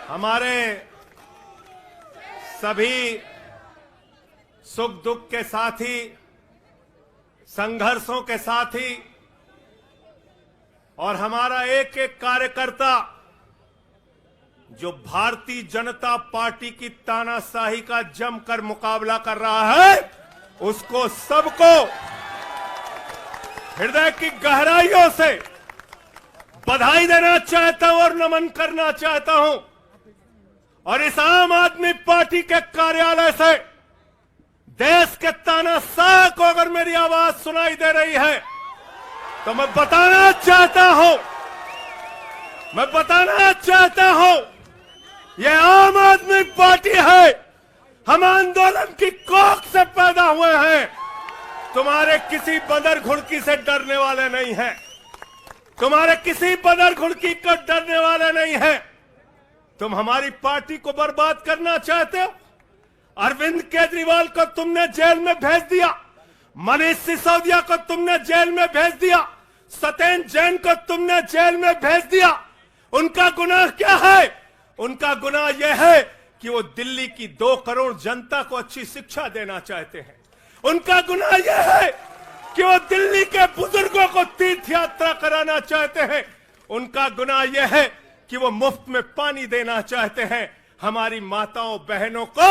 हमारे सभी सुख दुख के साथी, संघर्षों के साथी और हमारा एक एक कार्यकर्ता जो भारतीय जनता पार्टी की तानाशाही का जमकर मुकाबला कर रहा है, उसको सबको हृदय की गहराइयों से बधाई देना चाहता हूं और नमन करना चाहता हूं। और इस आम आदमी पार्टी के कार्यालय से देश के तानाशाह को अगर मेरी आवाज सुनाई दे रही है तो मैं बताना चाहता हूं यह आम आदमी पार्टी है। हम आंदोलन की कोख से पैदा हुए हैं। तुम्हारे किसी बंदर घुड़की से डरने वाले नहीं हैं। तुम्हारे किसी बंदर घुड़की को डरने वाले नहीं हैं। तुम हमारी पार्टी को बर्बाद करना चाहते हो। अरविंद केजरीवाल को तुमने जेल में भेज दिया, मनीष सिसोदिया को तुमने जेल में भेज दिया, सत्येंद्र जैन को तुमने जेल में भेज दिया। उनका गुनाह क्या है? उनका गुनाह यह है कि वो दिल्ली की 2 करोड़ जनता को अच्छी शिक्षा देना चाहते हैं। उनका गुनाह यह है कि वो दिल्ली के बुजुर्गों को तीर्थ यात्रा कराना चाहते हैं। उनका गुनाह यह है कि वो मुफ्त में पानी देना चाहते हैं। हमारी माताओं बहनों को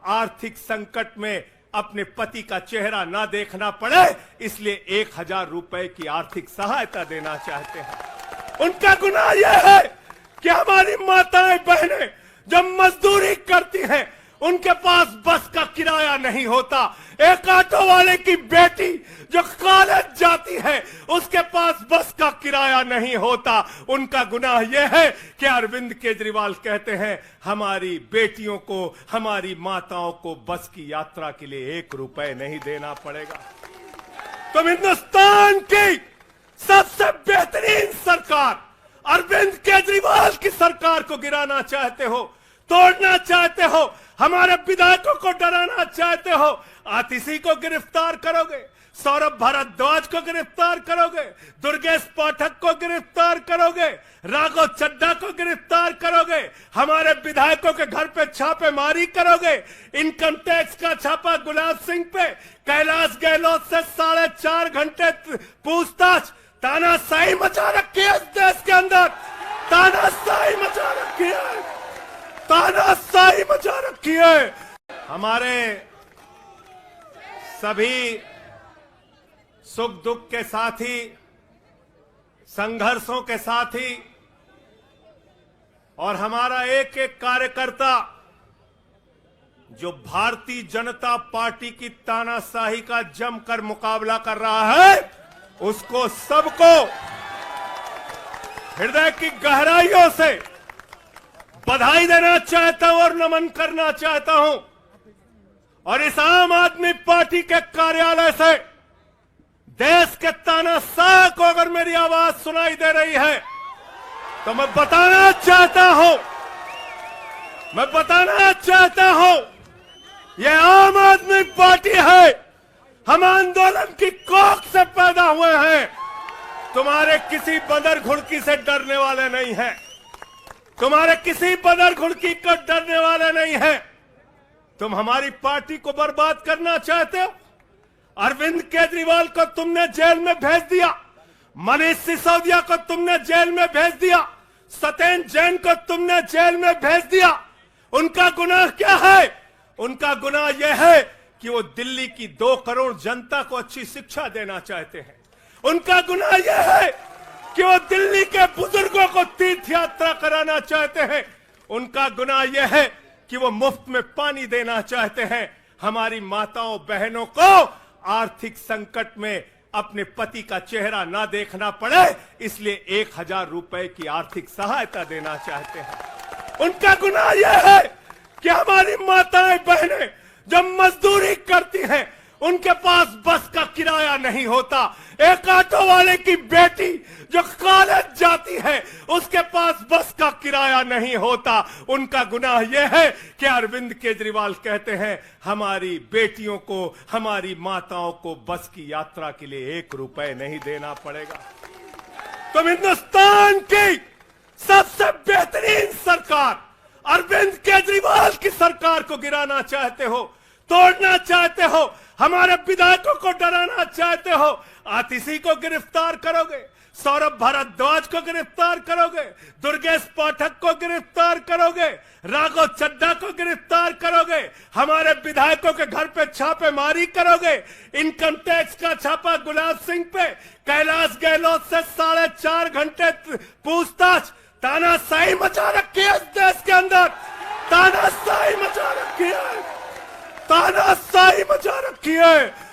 आर्थिक संकट में अपने पति का चेहरा ना देखना पड़े, इसलिए 1000 रुपए की आर्थिक सहायता देना चाहते हैं। उनका गुनाह यह है कि हमारी माताएं बहनें जब मजदूरी करती हैं, उनके पास बस का किराया नहीं होता। एक ऑटो वाले की बेटी जो कॉलेज जाती है, उसके पास बस का किराया नहीं होता। उनका गुनाह यह है कि अरविंद केजरीवाल कहते हैं हमारी बेटियों को, हमारी माताओं को बस की यात्रा के लिए 1 रुपए नहीं देना पड़ेगा। तुम हिंदुस्तान की सबसे बेहतरीन सरकार अरविंद केजरीवाल की सरकार को गिराना चाहते हो, तोड़ना चाहते हो, हमारे विधायकों को डराना चाहते हो। आतिशी को गिरफ्तार करोगे, सौरभ भारद्वाज को गिरफ्तार करोगे, दुर्गेश पाठक को गिरफ्तार करोगे, राघव चड्ढा को गिरफ्तार करोगे, हमारे विधायकों के घर पे छापेमारी करोगे, इनकम टैक्स का छापा गुलाब सिंह पे, कैलाश गहलोत से 4.5 घंटे पूछताछ। तानाशाही मचा रखी है इस देश के अंदर, तानाशाही मचा रखी है, तानाशाही मचा रखी है। हमारे सभी सुख दुख के साथी, संघर्षों के साथी और हमारा एक एक कार्यकर्ता जो भारतीय जनता पार्टी की तानाशाही का जमकर मुकाबला कर रहा है, उसको सबको हृदय की गहराइयों से बधाई देना चाहता हूं और नमन करना चाहता हूं। और इस आम आदमी पार्टी के कार्यालय से देश के तानाशाह को अगर मेरी आवाज सुनाई दे रही है तो मैं बताना चाहता हूं यह आम आदमी पार्टी है। हम आंदोलन की कोख से पैदा हुए हैं। तुम्हारे किसी बंदर घुड़की से डरने वाले नहीं हैं। तुम्हारे किसी बंदर घुड़की को डरने वाले नहीं हैं। तुम हमारी पार्टी को बर्बाद करना चाहते हो। अरविंद केजरीवाल को तुमने जेल में भेज दिया, मनीष सिसोदिया को तुमने जेल में भेज दिया, सत्येंद्र जैन को तुमने जेल में भेज दिया। उनका गुनाह क्या है? उनका गुनाह यह है कि वो दिल्ली की 2 करोड़ जनता को अच्छी शिक्षा देना चाहते हैं। उनका गुनाह यह है कि वो दिल्ली के बुजुर्गों को तीर्थ यात्रा कराना चाहते हैं। उनका गुनाह यह है कि वो मुफ्त में पानी देना चाहते हैं। हमारी माताओं बहनों को आर्थिक संकट में अपने पति का चेहरा ना देखना पड़े, इसलिए 1000 रुपए की आर्थिक सहायता देना चाहते हैं। उनका गुनाह यह है कि हमारी माताएं बहनें जब मजदूरी करती हैं, उनके पास बस का किराया नहीं होता। एक ऑटो वाले की बेटी जो कॉलेज जाती है, उसके पास बस का किराया नहीं होता। उनका गुनाह यह है कि अरविंद केजरीवाल कहते हैं हमारी बेटियों को, हमारी माताओं को बस की यात्रा के लिए 1 रुपए नहीं देना पड़ेगा। तुम हिंदुस्तान की सबसे बेहतरीन सरकार अरविंद केजरीवाल की सरकार को गिराना चाहते हो, तोड़ना चाहते हो, हमारे विधायकों को डराना चाहते हो, आतिशी को गिरफ्तार करोगे, सौरभ भारद्वाज को गिरफ्तार करोगे, दुर्गेश पाठक को गिरफ्तार करोगे, राघव चड्ढा को गिरफ्तार करोगे, हमारे विधायकों के घर पे छापेमारी करोगे, इनकम टैक्स का छापा गुलाब सिंह पे, कैलाश गहलोत से 4.5 घंटे पूछताछ, तानाशाही मचा रखी है इस देश के अंदर, तानाशाही मचा रखी है, तानाशाही मचा रखी है।